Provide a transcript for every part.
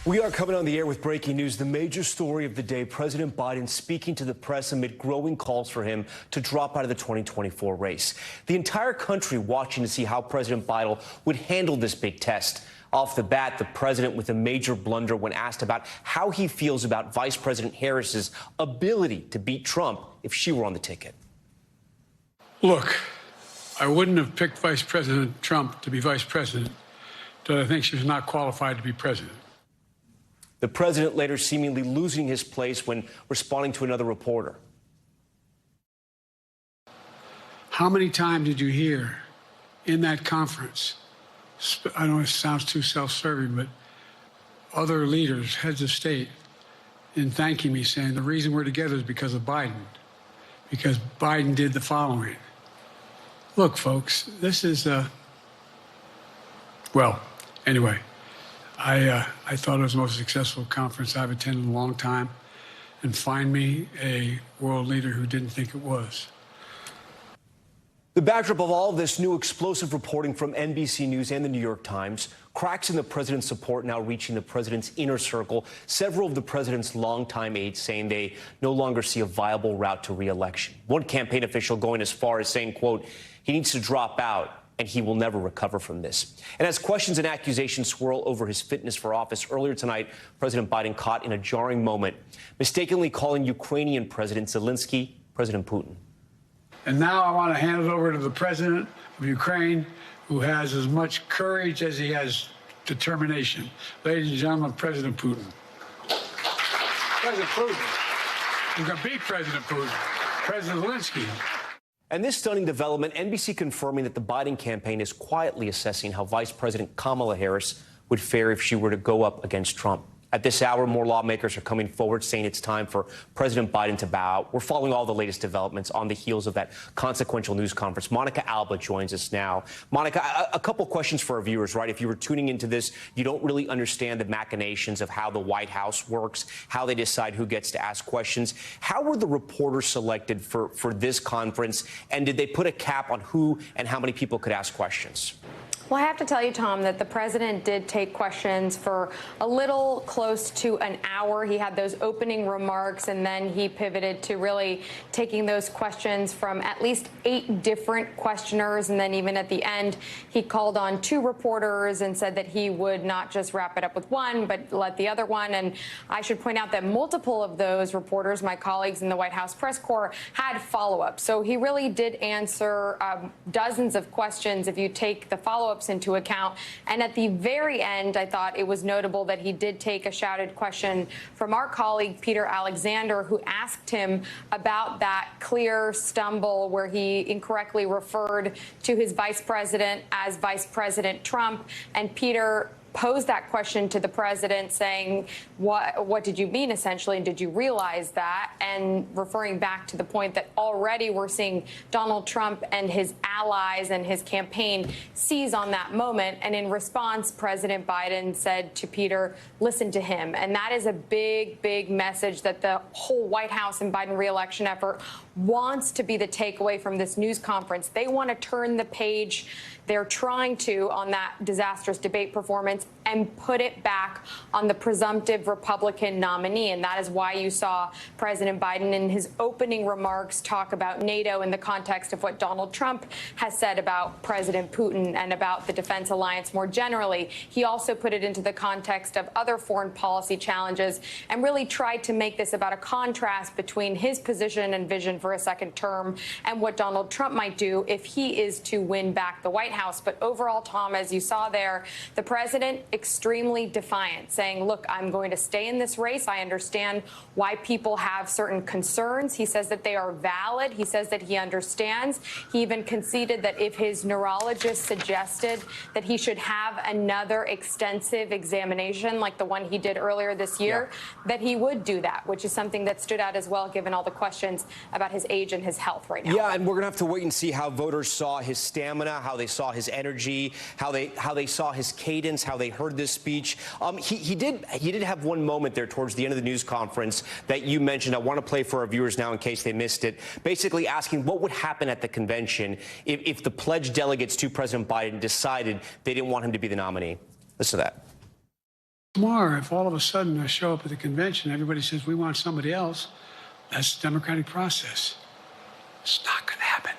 We are coming on the air with breaking news. The major story of the day, President Biden speaking to the press amid growing calls for him to drop out of the 2024 race. The entire country watching to see how President Biden would handle this big test. Off the bat, the president with a major blunder when asked about how he feels about Vice President Harris's ability to beat Trump if she were on the ticket. Look, I wouldn't have picked Vice President Trump to be vice president, but I think she was not qualified to be president. The president later seemingly losing his place when responding to another reporter. How many times did you hear in that conference, I know it sounds too self-serving, but other leaders, heads of state, in thanking me, saying the reason we're together is because of Biden, because Biden did the following. Look, folks, this is, well, anyway. I thought it was the most successful conference I've attended in a long time, and find me a world leader who didn't think it was. The backdrop of all of this new explosive reporting from NBC News and the New York Times, cracks in the president's support now reaching the president's inner circle. Several of the president's longtime aides saying they no longer see a viable route to re-election. One campaign official going as far as saying, quote, he needs to drop out and he will never recover from this. And as questions and accusations swirl over his fitness for office, earlier tonight, President Biden caught in a jarring moment, mistakenly calling Ukrainian President Zelensky President Putin. And now I want to hand it over to the president of Ukraine, who has as much courage as he has determination. Ladies and gentlemen, President Putin. President Putin. You're going to beat President Putin. President Zelensky. And this stunning development, NBC confirming that the Biden campaign is quietly assessing how Vice President Kamala Harris would fare if she were to go up against Trump. At this hour, more lawmakers are coming forward saying it's time for President Biden to bow out. We're following all the latest developments on the heels of that consequential news conference. Monica Alba joins us now. Monica, a couple questions for our viewers, right? If you were tuning into this, you don't really understand the machinations of how the White House works, how they decide who gets to ask questions. How were the reporters selected for this conference? And did they put a cap on who and how many people could ask questions? Well, I have to tell you, Tom, that the president did take questions for a little close to an hour. He had those opening remarks, and then he pivoted to really taking those questions from at least 8 different questioners. And then even at the end, he called on 2 reporters and said that he would not just wrap it up with one, but let the other one. And I should point out that multiple of those reporters, my colleagues in the White House press corps, had follow-up. So he really did answer dozens of questions if you take the follow-up into account. And at the very end, I thought it was notable that he did take a shouted question from our colleague, Peter Alexander, who asked him about that clear stumble where he incorrectly referred to his vice president as Vice President Trump. And Peter posed that question to the president, saying, what did you mean, essentially, and did you realize that? And referring back to the point that already we're seeing Donald Trump and his allies and his campaign seize on that moment. And in response, President Biden said to Peter, listen to him. And that is a big, big message that the whole White House and Biden re-election effort wants to be the takeaway from this news conference. They want to turn the page. They're trying to on that disastrous debate performance and put it back on the presumptive Republican nominee. And that is why you saw President Biden in his opening remarks talk about NATO in the context of what Donald Trump has said about President Putin and about the defense alliance more generally. He also put it into the context of other foreign policy challenges and really tried to make this about a contrast between his position and vision for a second term and what Donald Trump might do if he is to win back the White House. But overall, Tom, as you saw there, the president extremely defiant, saying, look, I'm going to stay in this race. I understand why people have certain concerns. He says that they are valid. He says that he understands. He even conceded that if his neurologist suggested that he should have another extensive examination like the one he did earlier this year, that he would do that, which is something that stood out as well, given all the questions about his age and his health right now. Yeah, and we're going to have to wait and see how voters saw his stamina, how they saw his energy, how they saw his cadence, how they heard this speech. He did have one moment there towards the end of the news conference that you mentioned. I want to play for our viewers now in case they missed it, basically asking what would happen at the convention if the pledged delegates to President Biden decided they didn't want him to be the nominee. Listen to that. Tomorrow, if all of a sudden I show up at the convention, everybody says we want somebody else, that's the democratic process. It's not going to happen.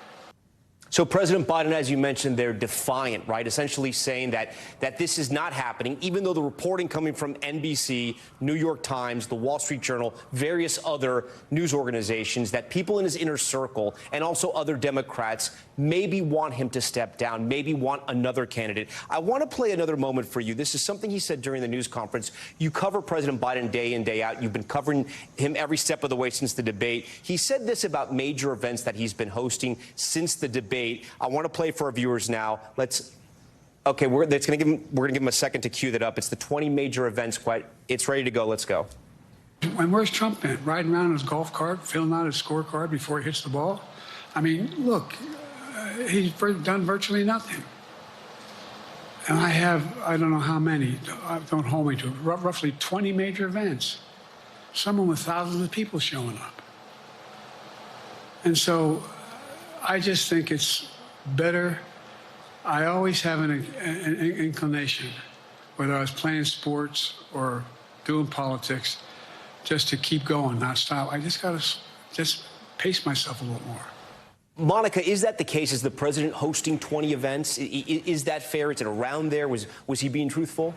So President Biden, as you mentioned, they're defiant, right? Essentially saying that this is not happening, even though the reporting coming from NBC, New York Times, the Wall Street Journal, various other news organizations, that people in his inner circle and also other Democrats maybe want him to step down, maybe want another candidate. I want to play another moment for you. This is something he said during the news conference. You cover President Biden day in, day out. You've been covering him every step of the way since the debate. He said this about major events that he's been hosting since the debate. I want to play for our viewers now. Okay, we're going to give him a second to cue that up. It's the 20 major events. It's ready to go. Let's go. And where's Trump been? Riding around in his golf cart, filling out his scorecard before he hits the ball? I mean, look, he's done virtually nothing. And I don't know how many, don't hold me to it, roughly 20 major events. Someone with thousands of people showing up. And so I just think it's better. I always have an inclination, whether I was playing sports or doing politics, just to keep going, not stop. I just got to pace myself a little more. Monica, is that the case? Is the president hosting 20 events? Is that fair? Is it around there? Was he being truthful?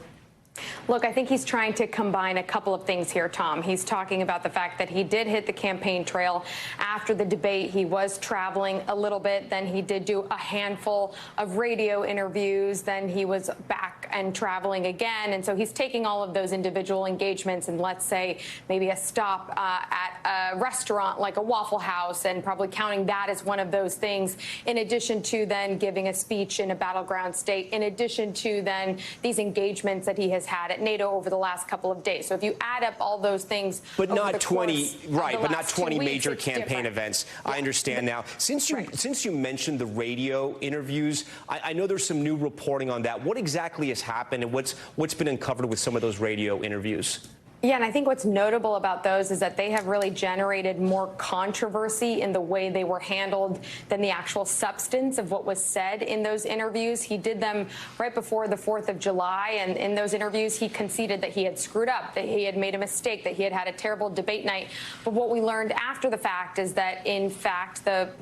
Look, I think he's trying to combine a couple of things here, Tom. He's talking about the fact that he did hit the campaign trail after the debate. He was traveling a little bit. Then he did do a handful of radio interviews. Then he was back and traveling again. And so he's taking all of those individual engagements and, let's say, maybe a stop at a restaurant like a Waffle House, and probably counting that as one of those things, in addition to then giving a speech in a battleground state, in addition to then these engagements that he has had at NATO over the last couple of days. So if you add up all those things, but not 20, right? But not 20 major campaign events. Yeah. I understand now. Since you mentioned the radio interviews, I know there's some new reporting on that. What exactly has happened, and what's been uncovered with some of those radio interviews? Yeah, and I think what's notable about those is that they have really generated more controversy in the way they were handled than the actual substance of what was said in those interviews. He did them right before the 4th of July, and in those interviews, he conceded that he had screwed up, that he had made a mistake, that he had had a terrible debate night. But what we learned after the fact is that, in fact,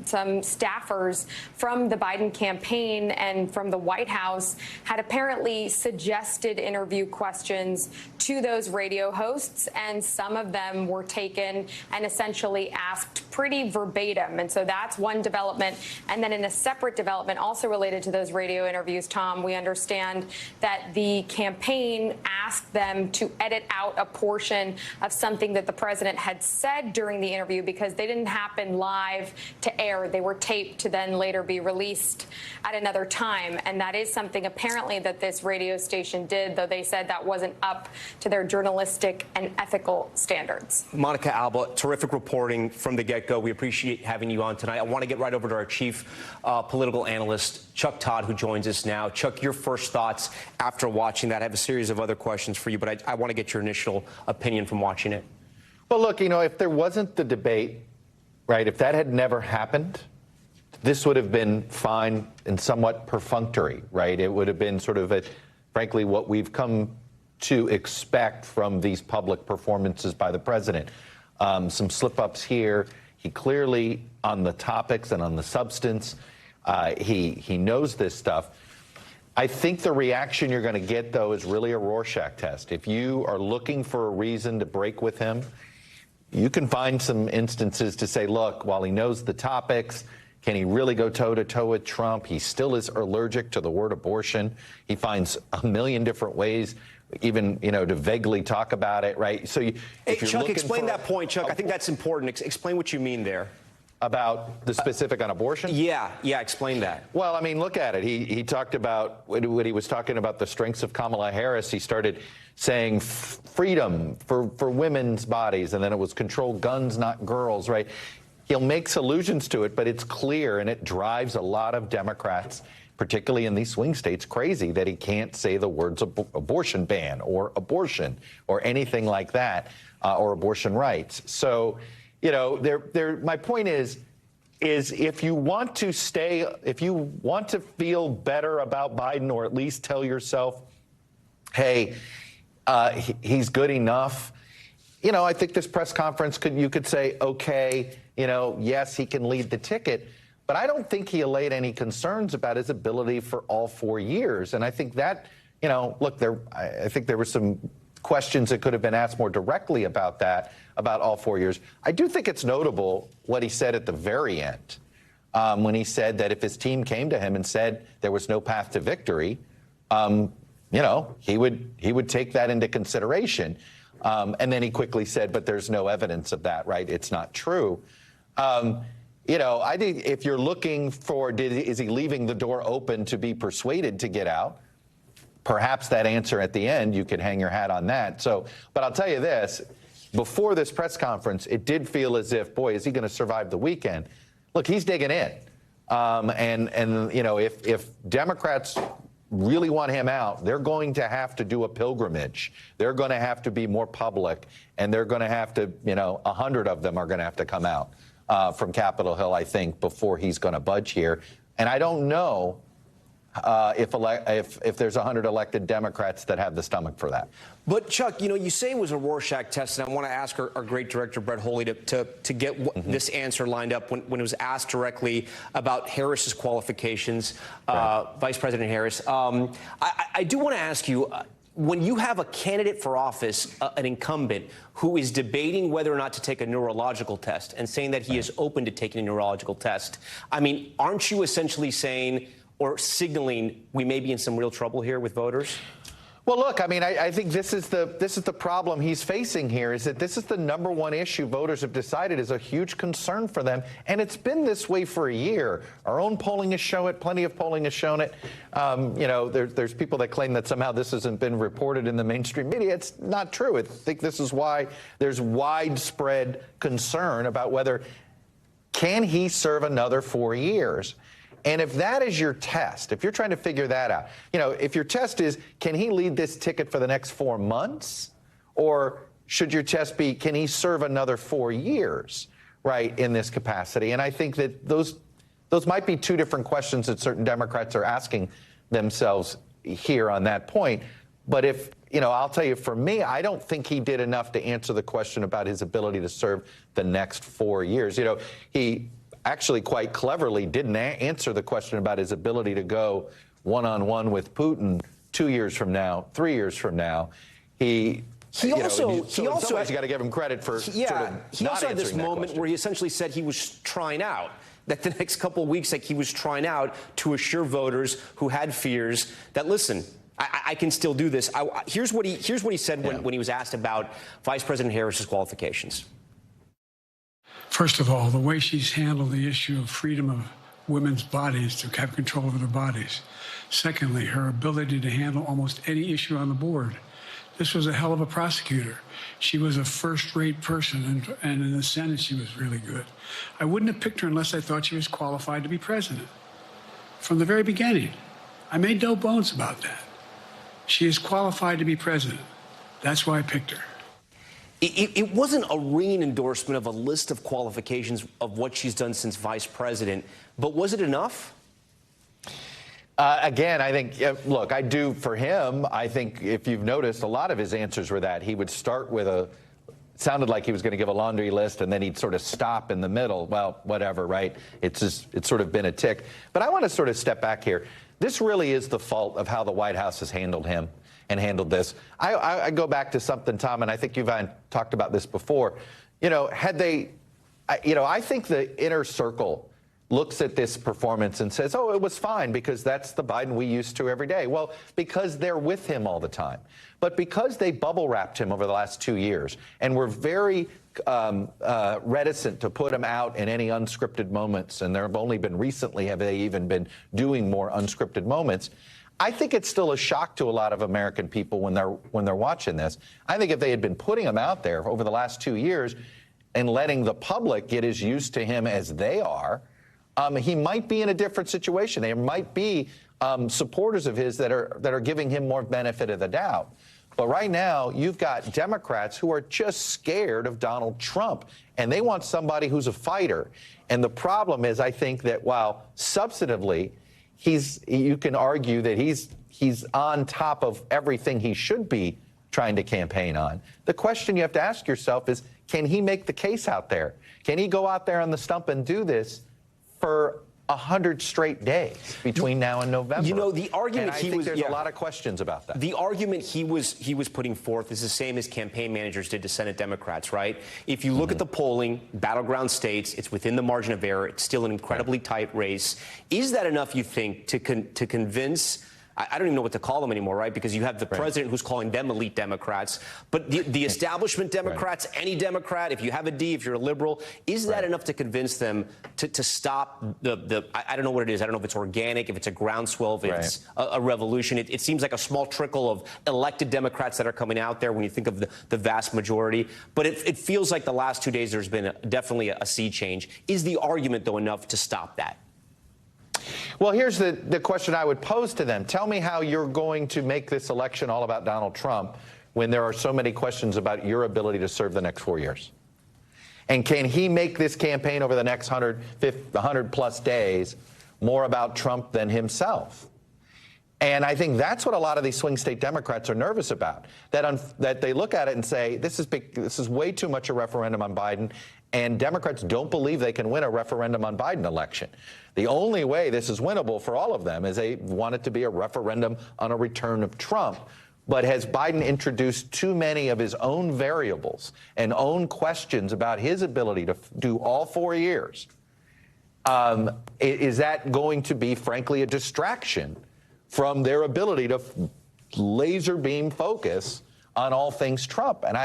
some staffers from the Biden campaign and from the White House had apparently suggested interview questions to those radio hosts, and some of them were taken and essentially asked pretty verbatim. And so that's one development. And then in a separate development also related to those radio interviews, Tom, we understand that the campaign asked them to edit out a portion of something that the president had said during the interview, because they didn't happen live to air. They were taped to then later be released at another time. And that is something apparently that this radio station did, though they said that wasn't up to their journalistic and ethical standards. Monica Alba, terrific reporting from the get-go. We appreciate having you on tonight. I want to get right over to our chief political analyst, Chuck Todd, who joins us now. Chuck, your first thoughts after watching that. I have a series of other questions for you, but I want to get your initial opinion from watching it. Well, look, if there wasn't the debate, right, if that had never happened, this would have been fine and somewhat perfunctory, right? It would have been sort of, frankly, what we've come to expect from these public performances by the president. Some slip-ups here. He clearly, on the topics and on the substance, he knows this stuff. I think the reaction you're going to get, though, is really a Rorschach test. If you are looking for a reason to break with him, you can find some instances to say, look, while he knows the topics, can he really go toe-to-toe with Trump? He still is allergic to the word abortion. He finds a million different ways, even, to vaguely talk about it, right? So, hey, Chuck, explain that point, Chuck. I think that's important. Explain what you mean there. About the specific on abortion? Yeah, explain that. Well, I mean, look at it. He talked about, when he was talking about the strengths of Kamala Harris, he started saying freedom for women's bodies, and then it was control guns, not girls, right? He'll make allusions to it, but it's clear, and it drives a lot of Democrats, particularly in these swing states, crazy that he can't say the words abortion ban or abortion or anything like that, or abortion rights. So, my point is if you want to feel better about Biden, or at least tell yourself, hey, He's good enough. You know, I think this press conference you could say, okay, you know, yes, he can lead the ticket, but I don't think he allayed any concerns about his ability for all 4 years. And I think that, you know, look, I think there were some questions that could have been asked more directly about that, about all 4 years. I do think it's notable what he said at the very end, when he said that if his team came to him and said there was no path to victory, you know, he would take that into consideration. And then he quickly said, but there's no evidence of that, right? It's not true. You know, I think if you're looking for, is he leaving the door open to be persuaded to get out? Perhaps that answer at the end, you could hang your hat on that. So, but I'll tell you this, before this press conference, it did feel as if, boy, is he going to survive the weekend? Look, he's digging in. And you know, if Democrats really want him out, they're going to have to do a pilgrimage. They're going to have to be more public, and they're going to have to, you know, 100 of them are going to have to come out from Capitol Hill, I think, before he's going to budge here. And I don't know if there's 100 elected Democrats that have the stomach for that. But, Chuck, you know, you say it was a Rorschach test, and I want to ask our great director, Brett Holy, to get this answer lined up when it was asked directly about Harris's qualifications, right. Vice President Harris. I do want to ask you, when you have a candidate for office, an incumbent, who is debating whether or not to take a neurological test and saying that he is open to taking a neurological test, I mean, aren't you essentially saying or signaling we may be in some real trouble here with voters? Well, look, I mean, I think this is the problem he's facing here, is that this is the #1 issue voters have decided is a huge concern for them, and it's been this way for a year. Our own polling has shown it. Plenty of polling has shown it. You know, there's people that claim that somehow this hasn't been reported in the mainstream media. It's not true. I think this is why there's widespread concern about whether can he serve another 4 years. And if that is your test, if you're trying to figure that out, you know, if your test is, can he lead this ticket for the next 4 months? Or should your test be, can he serve another 4 years, right, in this capacity? And I think that those might be two different questions that certain Democrats are asking themselves here on that point. But if, you know, I'll tell you, for me, I don't think he did enough to answer the question about his ability to serve the next 4 years. You know, he actually quite cleverly didn't answer the question about his ability to go one-on-one with Putin 2 years from now, 3 years from now. He also in some ways you got to give him credit for he also had this moment where he essentially said he was trying out, that the next couple of weeks, like, he was trying out to assure voters who had fears that, listen, I can still do this. Here's what he said when he was asked about Vice President Harris's qualifications. First of all, the way she's handled the issue of freedom of women's bodies to have control over their bodies. Secondly, her ability to handle almost any issue on the board. This was a hell of a prosecutor. She was a first-rate person, and in the Senate, she was really good. I wouldn't have picked her unless I thought she was qualified to be president. From the very beginning, I made no bones about that. She is qualified to be president. That's why I picked her. It wasn't a ringing endorsement of a list of qualifications of what she's done since vice president, but was it enough? Again, I think, look, I do for him. I think if you've noticed, a lot of his answers were that he would start with sounded like he was going to give a laundry list, and then he'd sort of stop in the middle. Well, whatever, right? It's sort of been a tick. But I want to sort of step back here. This really is the fault of how the White House has handled him and handled this. I go back to something, Tom, and I think you've talked about this before. You know, I think the inner circle looks at this performance and says, oh, it was fine because that's the Biden we used to every day. Well, because they're with him all the time. But because they bubble wrapped him over the last 2 years and were very reticent to put him out in any unscripted moments, and there have only been recently have they even been doing more unscripted moments, I think it's still a shock to a lot of American people when they're watching this. I think if they had been putting him out there over the last 2 years and letting the public get as used to him as they are, he might be in a different situation. There might be supporters of his that are giving him more benefit of the doubt. But right now, you've got Democrats who are just scared of Donald Trump, and they want somebody who's a fighter. And the problem is, I think that while substantively, you can argue that he's on top of everything he should be trying to campaign on. The question you have to ask yourself is, can he make the case out there? Can he go out there on the stump and do this for 100 straight days between now and November? You know, the argument and I think was there's a lot of questions about that. The argument he was putting forth is the same as campaign managers did to Senate Democrats, right? If you look at the polling, battleground states, it's within the margin of error. It's still an incredibly tight race. Is that enough, you think, to convince? I don't even know what to call them anymore, right? Because you have the president who's calling them elite Democrats. But the establishment Democrats, any Democrat, if you have a D, if you're a liberal, is that enough to convince them to stop I don't know what it is. I don't know if it's organic, if it's a groundswell, if it's a revolution. It seems like a small trickle of elected Democrats that are coming out there when you think of the vast majority. But it feels like the last 2 days there's been definitely a sea change. Is the argument, though, enough to stop that? Well, here's the question I would pose to them. Tell me how you're going to make this election all about Donald Trump when there are so many questions about your ability to serve the next 4 years. And can he make this campaign over the next 100 plus days more about Trump than himself? And I think that's what a lot of these swing state Democrats are nervous about, that they look at it and say, this is way too much a referendum on Biden, and Democrats don't believe they can win a referendum on Biden election. The only way this is winnable for all of them is they want it to be a referendum on a return of Trump. But has Biden introduced too many of his own variables and own questions about his ability to do all 4 years? Is that going to be, frankly, a distraction from their ability to laser beam focus on all things Trump? And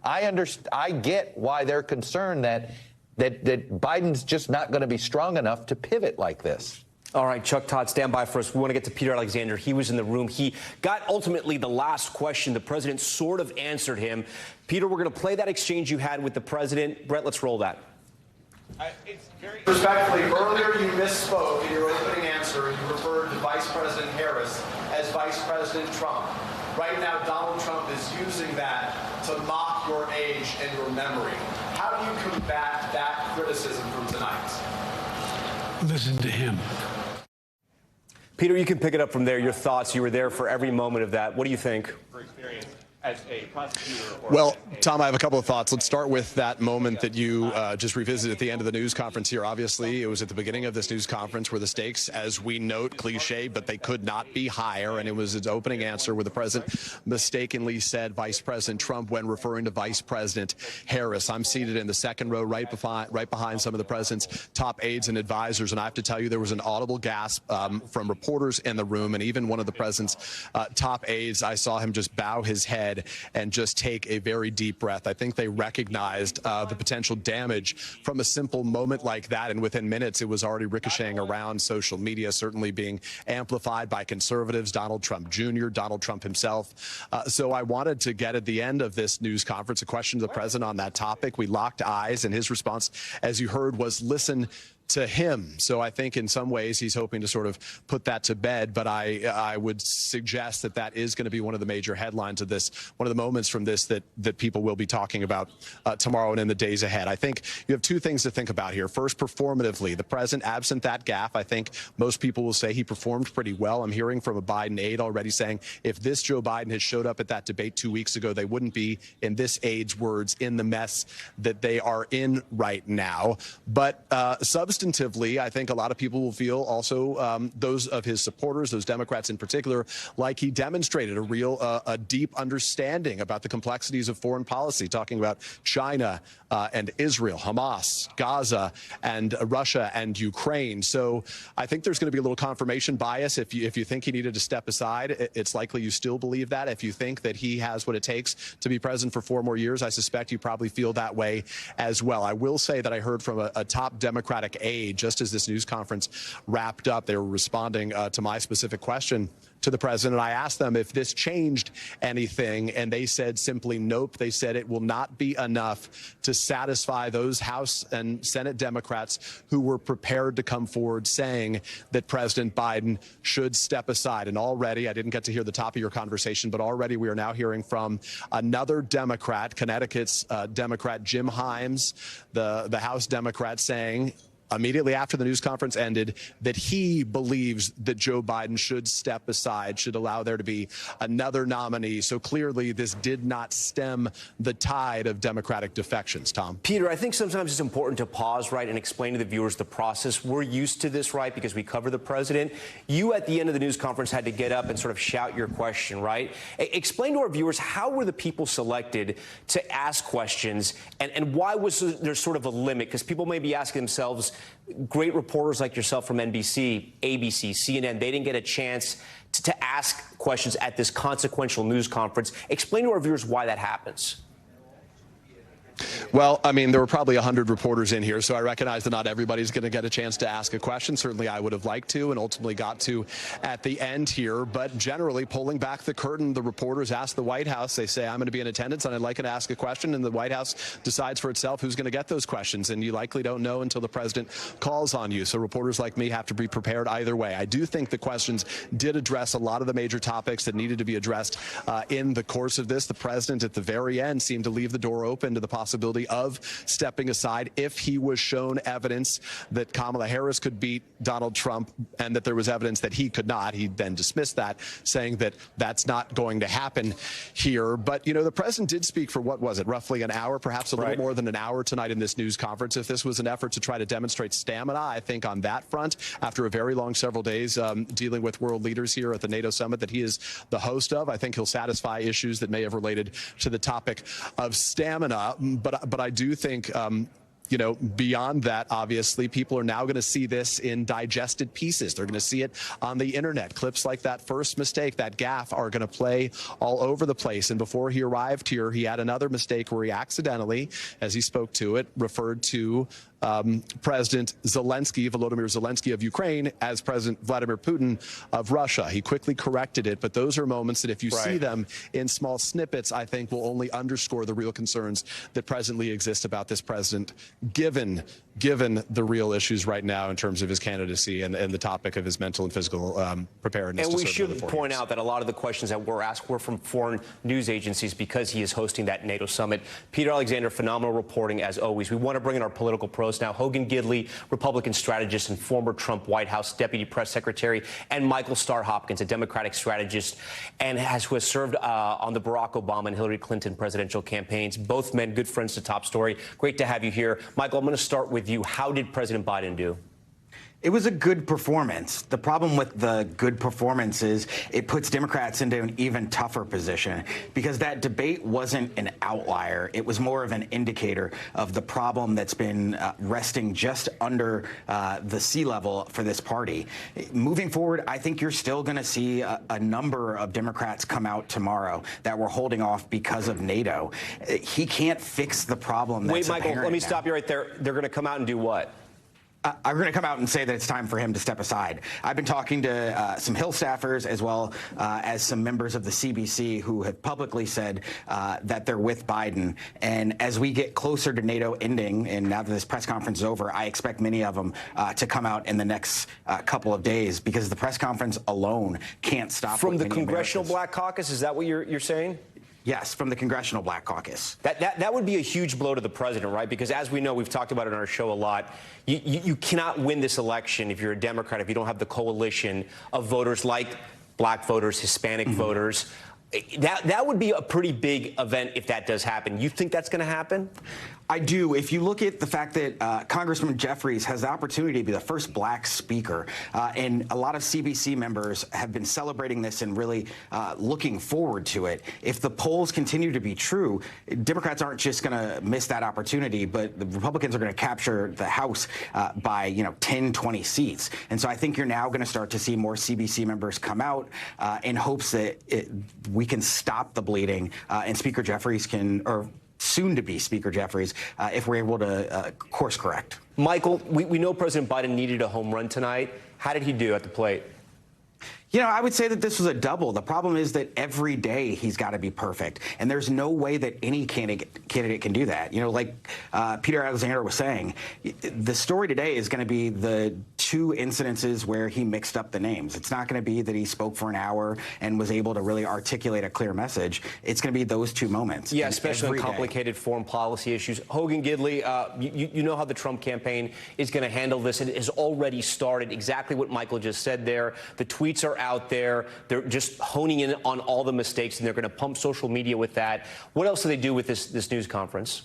I get why they're concerned that Biden's just not going to be strong enough to pivot like this. All right, Chuck, Todd, stand by for us. We want to get to Peter Alexander. He was in the room. He got ultimately the last question. The president sort of answered him. Peter, we're going to play that exchange you had with the president. Brett, let's roll that. It's very respectfully, earlier you misspoke in your opening answer. You referred to Vice President Harris as Vice President Trump. Right now, Donald Trump is using that to mock your age and your memory. How do you combat that criticism from tonight? Listen to him. Peter, you can pick it up from there. Your thoughts. You were there for every moment of that. What do you think? For experience as a prosecutor. Well, Tom, I have a couple of thoughts. Let's start with that moment that you just revisited at the end of the news conference here. Obviously, it was at the beginning of this news conference where the stakes, as we note, cliche, but they could not be higher. And it was his opening answer where the president mistakenly said Vice President Trump when referring to Vice President Harris. I'm seated in the second row right behind some of the president's top aides and advisors. And I have to tell you, there was an audible gasp from reporters in the room. And even one of the president's top aides, I saw him just bow his head and just take a very deep breath. I think they recognized the potential damage from a simple moment like that. And within minutes, it was already ricocheting around social media, certainly being amplified by conservatives, Donald Trump Jr., Donald Trump himself. So I wanted to get at the end of this news conference a question to the president on that topic. We locked eyes, and his response, as you heard, was listen to him. So I think in some ways he's hoping to sort of put that to bed. But I would suggest that that is going to be one of the major headlines of this, one of the moments from this that people will be talking about tomorrow and in the days ahead. I think you have two things to think about here. First, performatively, the president, absent that gaffe, I think most people will say he performed pretty well. I'm hearing from a Biden aide already saying if this Joe Biden had showed up at that debate 2 weeks ago, they wouldn't be, in this aide's words, in the mess that they are in right now. But substantively, I think a lot of people will feel also, those of his supporters, those Democrats in particular, like he demonstrated a deep understanding about the complexities of foreign policy, talking about China and Israel, Hamas, Gaza, and Russia and Ukraine. So I think there's going to be a little confirmation bias. If you think he needed to step aside, it's likely you still believe that. If you think that he has what it takes to be president for 4 more years, I suspect you probably feel that way as well. I will say that I heard from a top Democratic aide just as this news conference wrapped up. They were responding to my specific question to the president. I asked them if this changed anything, and they said simply nope. They said it will not be enough to satisfy those House and Senate Democrats who were prepared to come forward saying that President Biden should step aside. And already, I didn't get to hear the top of your conversation, but already we are now hearing from another Democrat, Connecticut's Democrat Jim Himes, the House Democrat, saying immediately after the news conference ended that he believes that Joe Biden should step aside, should allow there to be another nominee. So clearly this did not stem the tide of Democratic defections. Tom? Peter, I think sometimes it's important to pause, right, and explain to the viewers the process. We're used to this, right, because we cover the president. You, at the end of the news conference, had to get up and sort of shout your question, right? Explain to our viewers, how were the people selected to ask questions, and why was there sort of a limit? Because people may be asking themselves, great reporters like yourself from NBC, ABC, CNN, they didn't get a chance to ask questions at this consequential news conference. Explain to our viewers why that happens. Well, I mean, there were probably 100 reporters in here, so I recognize that not everybody's going to get a chance to ask a question. Certainly, I would have liked to and ultimately got to at the end here. But generally, pulling back the curtain, the reporters ask the White House. They say, I'm going to be in attendance and I'd like to ask a question. And the White House decides for itself who's going to get those questions. And you likely don't know until the president calls on you. So reporters like me have to be prepared either way. I do think the questions did address a lot of the major topics that needed to be addressed in the course of this. The president at the very end seemed to leave the door open to the possibility of stepping aside if he was shown evidence that Kamala Harris could beat Donald Trump and that there was evidence that he could not. He then dismissed that, saying that that's not going to happen here. But, you know, the president did speak for, what was it, roughly an hour, perhaps a little more than an hour tonight in this news conference. If this was an effort to try to demonstrate stamina, I think on that front, after a very long several days dealing with world leaders here at the NATO summit that he is the host of, I think he'll satisfy issues that may have related to the topic of stamina. But I do think, you know, beyond that, obviously, people are now going to see this in digested pieces. They're going to see it on the internet. Clips like that first mistake, that gaffe, are going to play all over the place. And before he arrived here, he had another mistake where he accidentally, as he spoke to it, referred to President Zelensky, Volodymyr Zelensky of Ukraine, as President Vladimir Putin of Russia. He quickly corrected it, but those are moments that if you see them in small snippets, I think will only underscore the real concerns that presently exist about this president, given the real issues right now in terms of his candidacy and the topic of his mental and physical preparedness. And we should point out that a lot of the questions that were asked were from foreign news agencies because he is hosting that NATO summit. Peter Alexander, phenomenal reporting as always. We want to bring in our political pros now. Hogan Gidley, Republican strategist and former Trump White House Deputy Press Secretary, and Michael Starr Hopkins, a Democratic strategist and who has served on the Barack Obama and Hillary Clinton presidential campaigns. Both men, good friends to Top Story. Great to have you here. Michael, I'm going to start with you. How did President Biden do? It was a good performance. The problem with the good performance is it puts Democrats into an even tougher position because that debate wasn't an outlier. It was more of an indicator of the problem that's been resting just under the sea level for this party. Moving forward, I think you're still going to see a number of Democrats come out tomorrow that were holding off because of NATO. He can't fix the problem that's apparent. Wait, Michael, let me stop you right there. They're going to come out and do what? I'm going to come out and say that it's time for him to step aside. I've been talking to some Hill staffers as well as some members of the CBC who have publicly said that they're with Biden. And as we get closer to NATO ending, and now that this press conference is over, I expect many of them to come out in the next couple of days because the press conference alone can't stop. From the Congressional Black Caucus, is that what you're saying? Yes, from the Congressional Black Caucus. That would be a huge blow to the president, right? Because as we know, we've talked about it on our show a lot, you cannot win this election if you're a Democrat, if you don't have the coalition of voters like black voters, Hispanic voters. That would be a pretty big event if that does happen. You think that's going to happen? I do. If you look at the fact that Congressman Jeffries has the opportunity to be the first black speaker, and a lot of CBC members have been celebrating this and really looking forward to it. If the polls continue to be true, Democrats aren't just going to miss that opportunity, but the Republicans are going to capture the House by 10, 20 seats. And so I think you're now going to start to see more CBC members come out in hopes that we can stop the bleeding and Speaker Jeffries can, or soon-to-be Speaker Jeffries, if we're able to course correct. Michael, we know President Biden needed a home run tonight. How did he do at the plate? You know, I would say that this was a double. The problem is that every day he's got to be perfect, and there's no way that any candidate can do that. You know, like Peter Alexander was saying, the story today is going to be the 2 incidences where he mixed up the names. It's not going to be that he spoke for an hour and was able to really articulate a clear message. It's going to be those 2 moments. Yeah, especially on complicated foreign policy issues. Hogan Gidley, you know how the Trump campaign is going to handle this. It has already started. Exactly what Michael just said there. The tweets are out there. They're just honing in on all the mistakes, and they're going to pump social media with that. What else do they do with this news conference?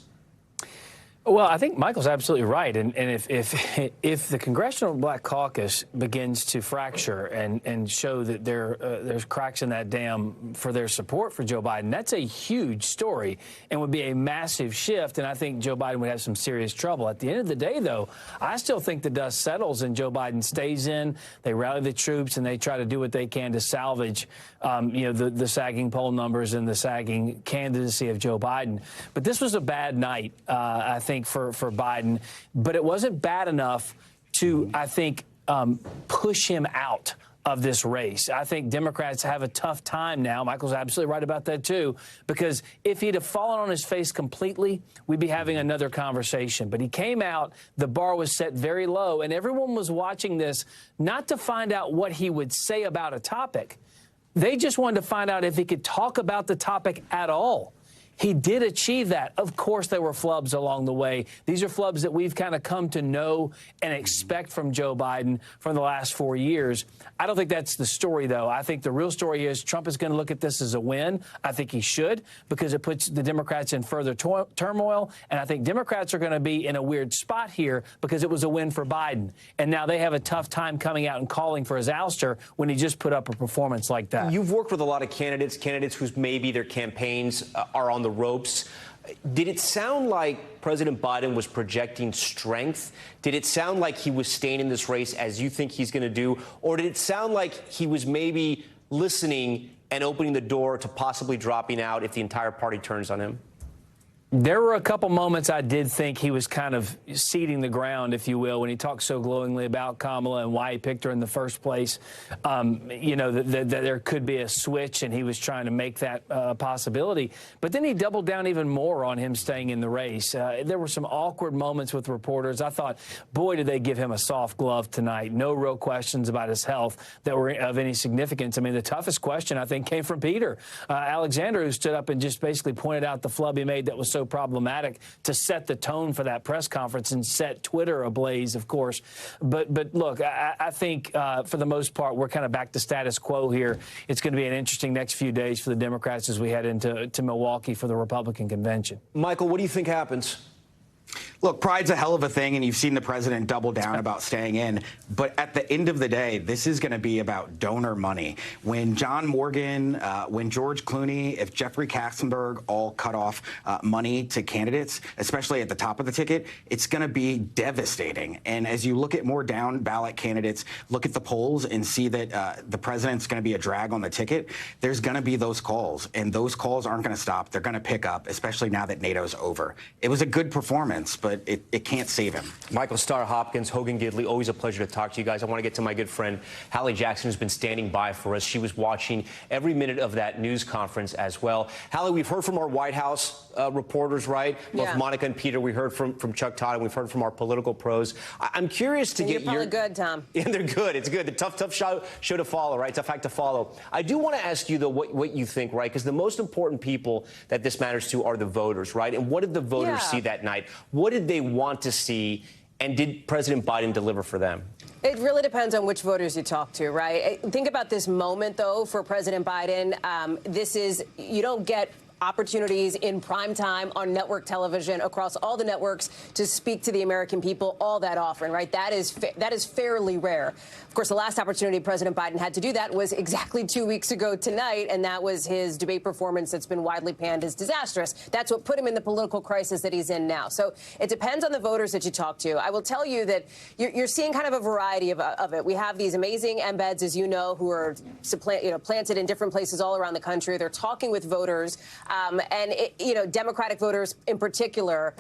Well, I think Michael's absolutely right. And if the Congressional Black Caucus begins to fracture and show that there's cracks in that dam for their support for Joe Biden, that's a huge story and would be a massive shift. And I think Joe Biden would have some serious trouble. At the end of the day, though, I still think the dust settles and Joe Biden stays in. They rally the troops and they try to do what they can to salvage, the sagging poll numbers and the sagging candidacy of Joe Biden. But this was a bad night, I think, for Biden, but it wasn't bad enough to, I think, push him out of this race. I think Democrats have a tough time now. Michael's absolutely right about that, too, because if he'd have fallen on his face completely, we'd be having another conversation. But he came out, the bar was set very low, and everyone was watching this not to find out what he would say about a topic. They just wanted to find out if he could talk about the topic at all. He did achieve that. Of course, there were flubs along the way. These are flubs that we've kind of come to know and expect from Joe Biden from the last 4 years. I don't think that's the story, though. I think the real story is Trump is going to look at this as a win. I think he should, because it puts the Democrats in further turmoil. And I think Democrats are going to be in a weird spot here because it was a win for Biden. And now they have a tough time coming out and calling for his ouster when he just put up a performance like that. You've worked with a lot of candidates whose maybe their campaigns are on the ropes. Did it sound like President Biden was projecting strength? Did it sound like he was staying in this race as you think he's going to do? Or did it sound like he was maybe listening and opening the door to possibly dropping out if the entire party turns on him? There were a couple moments I did think he was kind of seeding the ground, if you will, when he talked so glowingly about Kamala and why he picked her in the first place. That there could be a switch, and he was trying to make that a possibility. But then he doubled down even more on him staying in the race. There were some awkward moments with reporters. I thought, boy, did they give him a soft glove tonight. No real questions about his health that were of any significance. I mean, the toughest question, I think, came from Peter Alexander, who stood up and just basically pointed out the flub he made that was so problematic to set the tone for that press conference and set Twitter ablaze, of course. But look, I think for the most part, we're kind of back to status quo here. It's going to be an interesting next few days for the Democrats as we head into Milwaukee for the Republican convention. Michael, what do you think happens? Look, pride's a hell of a thing, and you've seen the president double down about staying in. But at the end of the day, this is going to be about donor money. When John Morgan, when George Clooney, if Jeffrey Katzenberg all cut off money to candidates, especially at the top of the ticket, it's going to be devastating. And as you look at more down ballot candidates, look at the polls and see that the president's going to be a drag on the ticket, there's going to be those calls. And those calls aren't going to stop. They're going to pick up, especially now that NATO's over. It was a good performance, but it can't save him. Michael Starr Hopkins, Hogan Gidley, always a pleasure to talk to you guys. I want to get to my good friend, Hallie Jackson, who's been standing by for us. She was watching every minute of that news conference as well. Hallie, we've heard from our White House reporters, right? Both Monica and Peter. We heard from Chuck Todd, and we've heard from our political pros. I'm curious to get your... You're probably good, Tom. Yeah, they're good. It's good. The tough show to follow, right? Tough act to follow. I do want to ask you, though, what you think, right? Because the most important people that this matters to are the voters, right? And what did the voters see that night? What did they want to see, and did President Biden deliver for them? It really depends on which voters you talk to, right? Think about this moment, though, for President Biden. You don't get opportunities in prime time on network television across all the networks to speak to the American people all that often, right? That is fairly rare. Of course, the last opportunity President Biden had to do that was exactly 2 weeks ago tonight, and that was his debate performance that's been widely panned as disastrous. That's what put him in the political crisis that he's in now. So it depends on the voters that you talk to. I will tell you that you're seeing kind of a variety of it. We have these amazing embeds, as you know, who are planted in different places all around the country. They're talking with voters. Democratic voters in particular,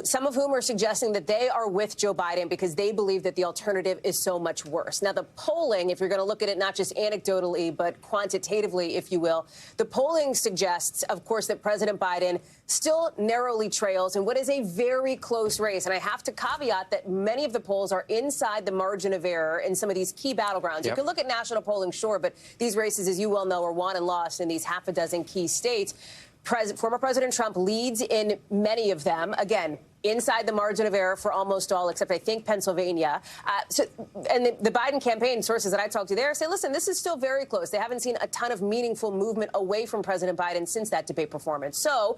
some of whom are suggesting that they are with Joe Biden because they believe that the alternative is so much worse. Now, the polling, if you're going to look at it not just anecdotally, but quantitatively, if you will, the polling suggests, of course, that President Biden still narrowly trails in what is a very close race. And I have to caveat that many of the polls are inside the margin of error in some of these key battlegrounds. You can look at national polling, sure, but these races, as you well know, are won and lost in these half a dozen key states. Former President Trump leads in many of them. Again, inside the margin of error for almost all, except I think Pennsylvania. And the Biden campaign sources that I talked to there say, listen, this is still very close. They haven't seen a ton of meaningful movement away from President Biden since that debate performance. So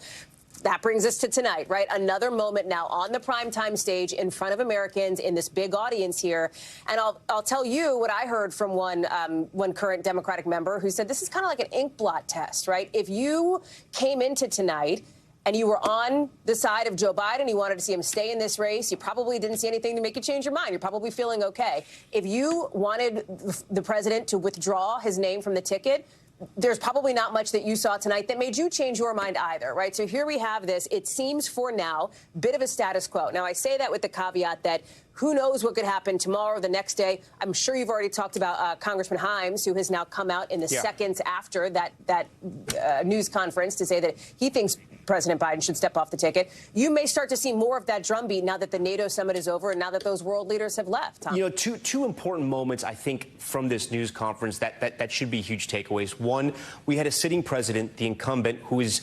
that brings us to tonight, right? Another moment now on the primetime stage in front of Americans in this big audience here. And I'll tell you what I heard from one current Democratic member who said this is kind of like an ink blot test, right? If you came into tonight and you were on the side of Joe Biden, you wanted to see him stay in this race, you probably didn't see anything to make you change your mind. You're probably feeling okay. If you wanted the president to withdraw his name from the ticket, there's probably not much that you saw tonight that made you change your mind either, right? So here we have this. It seems for now, bit of a status quo. Now, I say that with the caveat that who knows what could happen tomorrow, the next day. I'm sure you've already talked about Congressman Himes, who has now come out in the seconds after that news conference to say that he thinks President Biden should step off the ticket. You may start to see more of that drumbeat now that the NATO summit is over and now that those world leaders have left. Tom. You know, two important moments, I think, from this news conference that should be huge takeaways. One, we had a sitting president, the incumbent, who is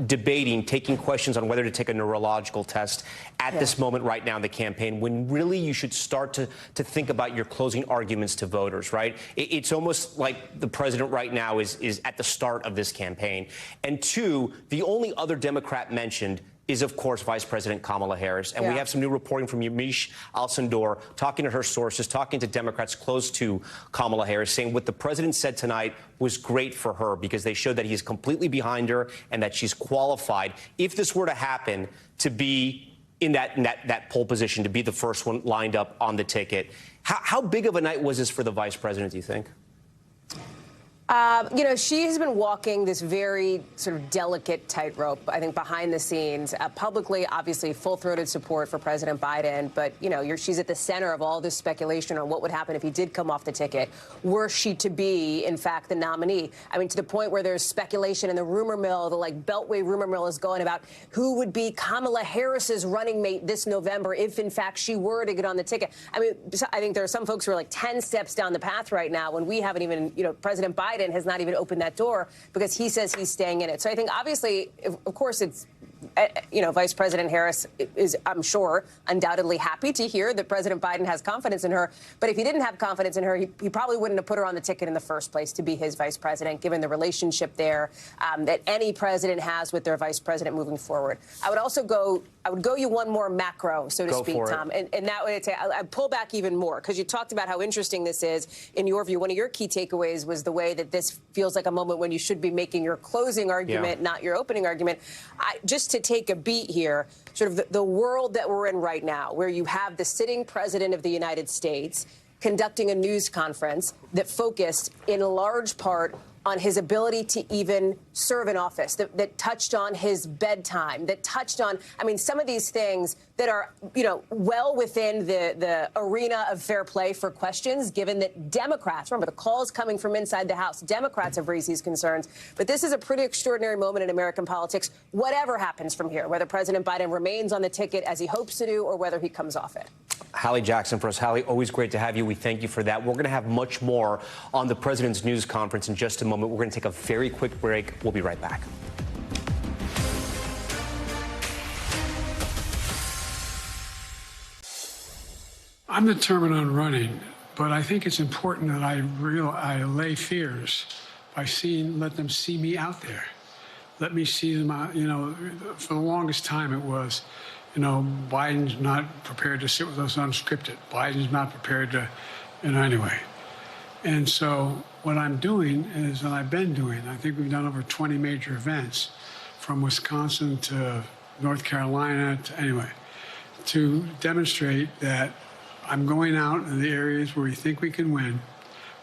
debating, taking questions on whether to take a neurological test at this moment right now in the campaign, when really you should start to think about your closing arguments to voters, right? It's almost like the president right now is at the start of this campaign. And two, the only other Democrat mentioned is, of course, Vice President Kamala Harris. And we have some new reporting from Yamiche Alcindor, talking to her sources, talking to Democrats close to Kamala Harris, saying what the president said tonight was great for her because they showed that he's completely behind her and that she's qualified, if this were to happen, to be in that pole position, to be the first one lined up on the ticket. How big of a night was this for the vice president, do you think? She has been walking this very sort of delicate tightrope, I think, behind the scenes. Publicly, obviously, full-throated support for President Biden. But, she's at the center of all this speculation on what would happen if he did come off the ticket, were she to be, in fact, the nominee. I mean, to the point where there's speculation in the rumor mill, the Beltway rumor mill is going about who would be Kamala Harris's running mate this November if, in fact, she were to get on the ticket. I mean, I think there are some folks who are like 10 steps down the path right now when we haven't even, President Biden has not even opened that door because he says he's staying in it. So I think obviously, of course, it's, Vice President Harris is, I'm sure, undoubtedly happy to hear that President Biden has confidence in her. But if he didn't have confidence in her, he probably wouldn't have put her on the ticket in the first place to be his vice president, given the relationship there that any president has with their vice president moving forward. I would go you one more macro, so to speak, Tom. And that way I'd pull back even more because you talked about how interesting this is. In your view, one of your key takeaways was the way that this feels like a moment when you should be making your closing argument, not your opening argument. Just to take a beat here, sort of the world that we're in right now, where you have the sitting president of the United States conducting a news conference that focused in large part on his ability to even serve in office, that touched on his bedtime, that touched on, some of these things that are, well within the arena of fair play for questions, given that Democrats, remember, the calls coming from inside the House, Democrats have raised these concerns. But this is a pretty extraordinary moment in American politics, whatever happens from here, whether President Biden remains on the ticket as he hopes to do or whether he comes off it. Hallie Jackson for us. Hallie, always great to have you. We thank you for that. We're going to have much more on the president's news conference in just a moment. We're going to take a very quick break. We'll be right back. I'm determined on running, but I think it's important that I allay fears by let them see me out there. Let me see them out. For the longest time it was, Biden's not prepared to sit with us unscripted. Biden's not prepared to, anyway. And so what I'm doing is, and I've been doing, I think we've done over 20 major events from Wisconsin to North Carolina to demonstrate that I'm going out in the areas where we think we can win,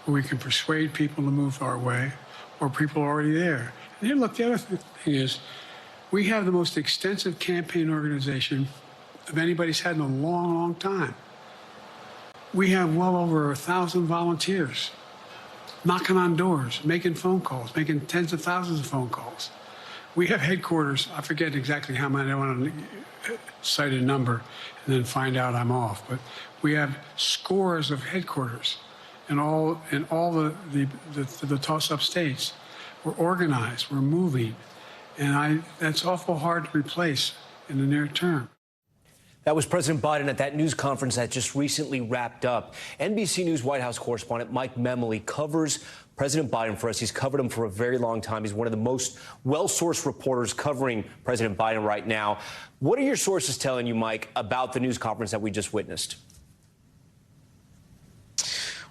where we can persuade people to move our way, or people are already there. And then look, the other thing is, we have the most extensive campaign organization of anybody's had in a long, long time. We have well over 1,000 volunteers knocking on doors, making phone calls, making tens of thousands of phone calls. We have headquarters. I forget exactly how many. I don't want to cite a number and then find out I'm off. But we have scores of headquarters in all the toss-up states. We're organized. We're moving. And that's awful hard to replace in the near term. That was President Biden at that news conference that just recently wrapped up. NBC News White House correspondent Mike Memoli covers President Biden for us. He's covered him for a very long time. He's one of the most well-sourced reporters covering President Biden right now. What are your sources telling you, Mike, about the news conference that we just witnessed?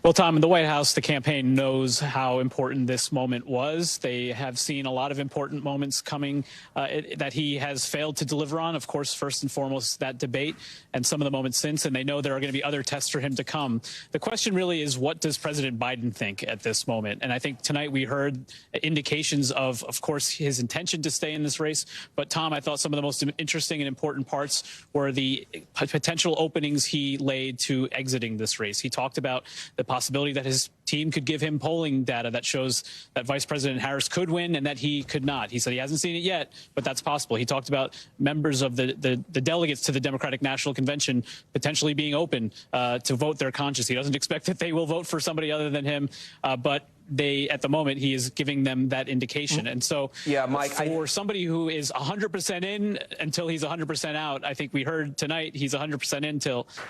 Well, Tom, in the White House, the campaign knows how important this moment was. They have seen a lot of important moments coming that he has failed to deliver on. Of course, first and foremost, that debate and some of the moments since. And they know there are going to be other tests for him to come. The question really is, what does President Biden think at this moment? And I think tonight we heard indications of course, his intention to stay in this race. But, Tom, I thought some of the most interesting and important parts were the potential openings he laid to exiting this race. He talked about the possibility that his team could give him polling data that shows that Vice President Harris could win and that he could not. He said he hasn't seen it yet, but that's possible. He talked about members of the delegates to the Democratic National Convention potentially being open to vote their conscience. He doesn't expect that they will vote for somebody other than him, but at the moment, he is giving them that indication. And so, yeah, Mike, for somebody who is 100% in until he's 100% out, I think we heard tonight he's 100% in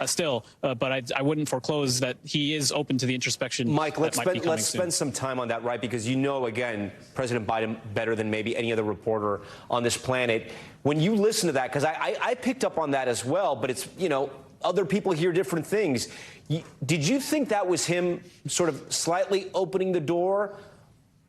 still, but I wouldn't foreclose that he is open to the introspection. Mike, let's spend some time on that, right? Because you know, again, President Biden better than maybe any other reporter on this planet. When you listen to that, because I picked up on that as well, but it's, you know, other people hear different things. Did you think that was him sort of slightly opening the door?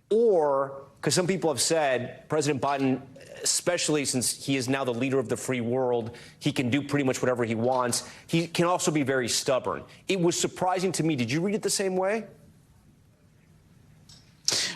Or, because some people have said President Biden, especially since he is now the leader of the free world, he can do pretty much whatever he wants. He can also be very stubborn. It was surprising to me. Did you read it the same way?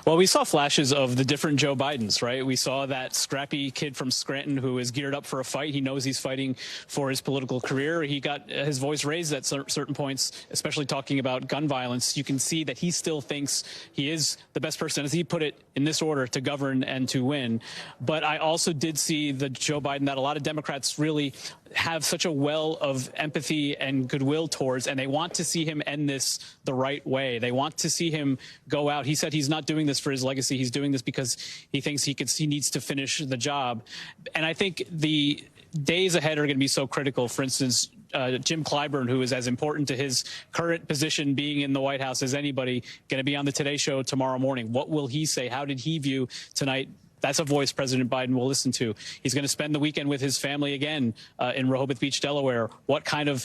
Well, we saw flashes of the different Joe Bidens, right? We saw that scrappy kid from Scranton who is geared up for a fight. He knows he's fighting for his political career. He got his voice raised at certain points, especially talking about gun violence. You can see that he still thinks he is the best person, as he put it in this order, to govern and to win. But I also did see the Joe Biden that a lot of Democrats really have such a well of empathy and goodwill towards, and they want to see him end this the right way. They want to see him go out. He said he's not doing this for his legacy. He's doing this because he thinks he needs to finish the job. And I think the days ahead are going to be so critical. For instance, Jim Clyburn, who is as important to his current position being in the White House as anybody, going to be on the Today Show tomorrow morning. What will he say? How did he view tonight? That's a voice President Biden will listen to. He's going to spend the weekend with his family again in Rehoboth Beach, Delaware. What kind of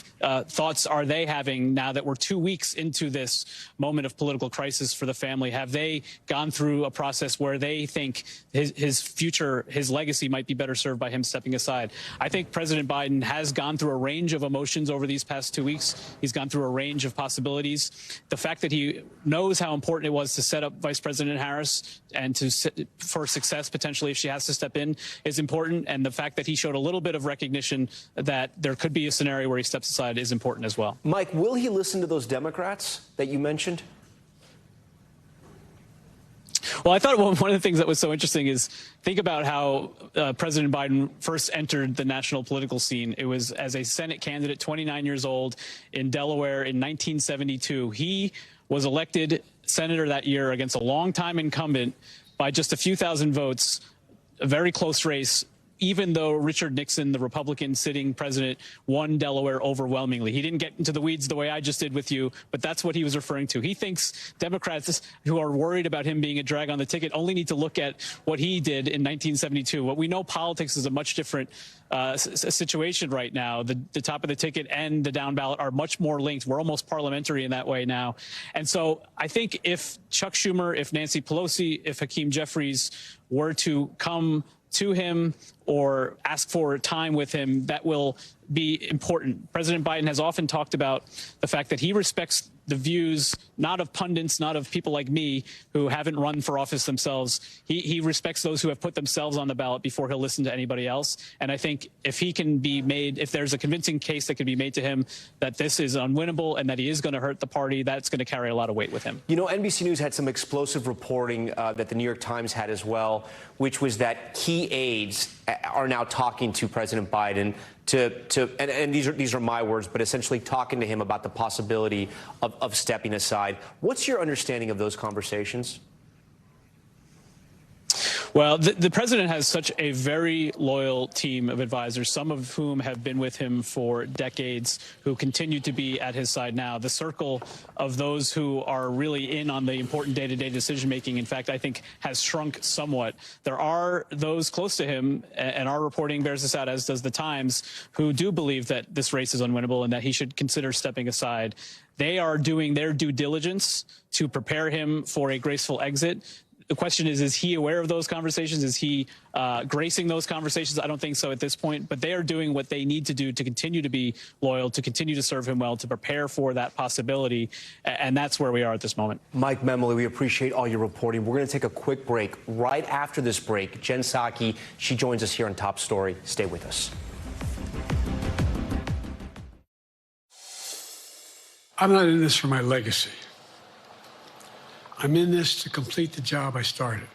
thoughts are they having now that we're 2 weeks into this moment of political crisis for the family? Have they gone through a process where they think his future, his legacy might be better served by him stepping aside? I think President Biden has gone through a range of emotions over these past 2 weeks. He's gone through a range of possibilities. The fact that he knows how important it was to set up Vice President Harris and for success potentially if she has to step in is important, and the fact that he showed a little bit of recognition that there could be a scenario where he steps aside is important as well. Mike, will he listen to those Democrats that you mentioned? Well, I thought one of the things that was so interesting is think about how President Biden first entered the national political scene. It was as a Senate candidate, 29 years old, in Delaware in 1972. He was elected senator that year against a longtime incumbent by just a few thousand votes, a very close race, even though Richard Nixon, the Republican sitting president, won Delaware overwhelmingly. He didn't get into the weeds the way I just did with you, but that's what he was referring to. He thinks Democrats who are worried about him being a drag on the ticket only need to look at what he did in 1972. What we know, politics is a much different situation right now. The top of the ticket and the down ballot are much more linked. We're almost parliamentary in that way now. And so I think if Chuck Schumer, if Nancy Pelosi, if Hakeem Jeffries were to come to him or ask for time with him, that will be important. President Biden has often talked about the fact that he respects the views, not of pundits, not of people like me who haven't run for office themselves. He respects those who have put themselves on the ballot before he'll listen to anybody else. And I think if he can be made, if there's a convincing case that can be made to him that this is unwinnable and that he is going to hurt the party, that's going to carry a lot of weight with him. You know, NBC News had some explosive reporting that the New York Times had as well, which was that key aides are now talking to President Biden and these are my words, but essentially talking to him about the possibility of stepping aside. What's your understanding of those conversations? Well, the president has such a very loyal team of advisors, some of whom have been with him for decades, who continue to be at his side now. The circle of those who are really in on the important day-to-day decision-making, in fact, I think has shrunk somewhat. There are those close to him, and our reporting bears this out, as does the Times, who do believe that this race is unwinnable and that he should consider stepping aside. They are doing their due diligence to prepare him for a graceful exit. The question is he aware of those conversations? Is he gracing those conversations? I don't think so at this point, but they are doing what they need to do to continue to be loyal, to continue to serve him well, to prepare for that possibility, and that's where we are at this moment. Mike Memoli, we appreciate all your reporting. We're going to take a quick break. Right after this break, Jen Psaki, she joins us here on Top Story. Stay with us. I'm not in this for my legacy. I'm in this to complete the job I started.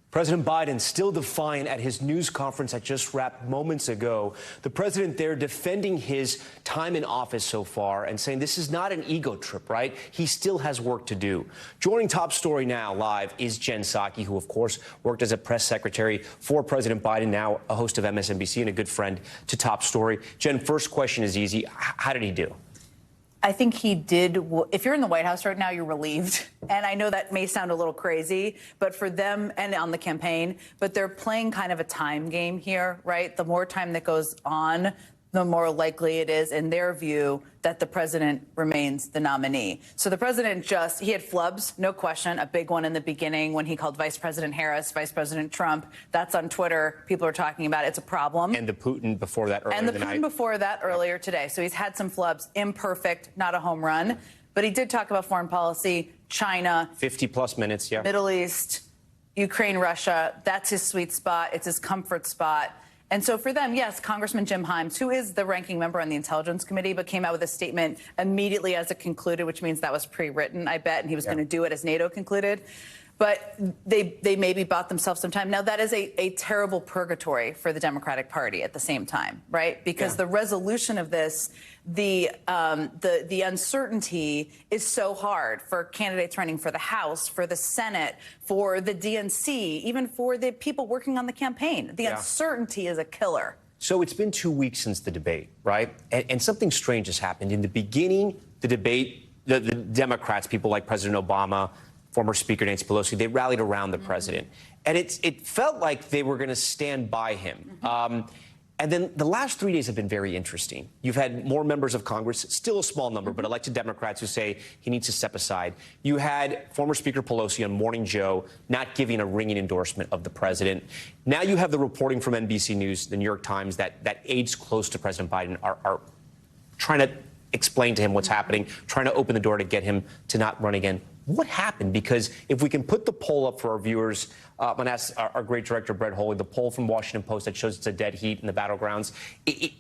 President Biden still defiant at his news conference that just wrapped moments ago. The president there defending his time in office so far and saying this is not an ego trip, right? He still has work to do. Joining Top Story now live is Jen Psaki, who, of course, worked as a press secretary for President Biden, now a host of MSNBC and a good friend to Top Story. Jen, first question is easy. How did he do? I think he did. If you're in the White House right now, you're relieved. And I know that may sound a little crazy, but for them and on the campaign, but they're playing kind of a time game here, right? The more time that goes on, the more likely it is, in their view, that the president remains the nominee. So the president he had flubs, no question, a big one in the beginning when he called Vice President Harris, Vice President Trump. That's on Twitter. People are talking about it. It's a problem. And the Putin before that earlier today. And the Putin before that earlier today. So he's had some flubs, imperfect, not a home run. But he did talk about foreign policy, China. 50-plus minutes, yeah. Middle East, Ukraine, Russia. That's his sweet spot. It's his comfort spot. And so for them, yes, Congressman Jim Himes, who is the ranking member on the Intelligence Committee, but came out with a statement immediately as it concluded, which means that was pre-written, I bet, and he was going to do it as NATO concluded. But they maybe bought themselves some time. Now, that is a terrible purgatory for the Democratic Party at the same time, right? Because the resolution of this, the uncertainty is so hard for candidates running for the House, for the Senate, for the DNC, even for the people working on the campaign. The uncertainty is a killer. So it's been 2 weeks since the debate, right? And something strange has happened. In the beginning, the debate, the Democrats, people like President Obama, former Speaker Nancy Pelosi, they rallied around the president. And it felt like they were going to stand by him. And then the last 3 days have been very interesting. You've had more members of Congress, still a small number, but elected Democrats who say he needs to step aside. You had former Speaker Pelosi on Morning Joe not giving a ringing endorsement of the president. Now you have the reporting from NBC News, the New York Times, that aides close to President Biden are trying to explain to him what's happening, trying to open the door to get him to not run again. What happened? Because if we can put the poll up for our viewers, I'm going to ask our great director, Brett Holey, the poll from Washington Post that shows it's a dead heat in the battlegrounds.